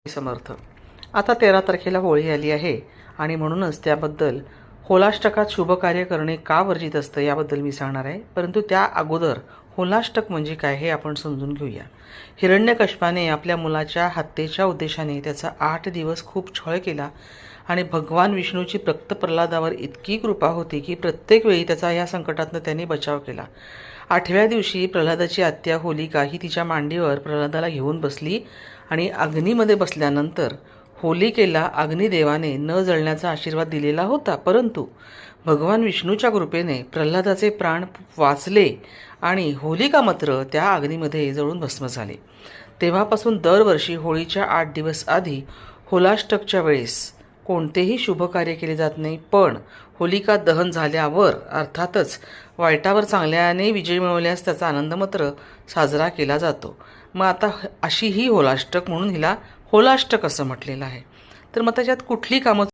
समर्थ. आता 13 तारखेला होळी आली आहे आणि म्हणूनच त्याबद्दल होलाष्टकात शुभ कार्य करणे का वर्जित असतं याबद्दल मी सांगणार आहे. परंतु त्या अगोदर होलाष्टक म्हणजे काय हे आपण समजून घेऊया. हिरण्यकश्यपाने आपल्या मुलाच्या हत्येच्या उद्देशाने त्याचा 8 दिवस खूप छळ केला आणि भगवान विष्णूची भक्त प्रल्हादावर इतकी कृपा होती की प्रत्येक वेळी त्याचा या संकटातनं त्याने बचाव केला. 8व्या दिवशी प्रल्हादाची आत्या होलिका ही तिच्या मांडीवर प्रल्हादाला घेऊन बसली आणि अग्नीमध्ये बसल्यानंतर होलिकेला अग्निदेवाने न जळण्याचा आशीर्वाद दिलेला होता. परंतु भगवान विष्णूच्या कृपेने प्रल्हादाचे प्राण वाचले आणि होलिका मात्र त्या अग्नीमध्ये जळून भस्म झाले. तेव्हापासून दरवर्षी होळीच्या 8 दिवस आधी होलाष्टकच्या वेळेस कोणतेही शुभ कार्य केले जात नाही, पण होलिका दहन झाल्यावर अर्थातच वाईटावर चांगल्याने विजय मिळवल्यास त्याचा आनंद मात्र साजरा केला जातो. मग आता अशी ही होलाष्टक म्हणून हिला होलाष्टक असं म्हटलेलं आहे. तर मग त्याच्यात कुठली कामं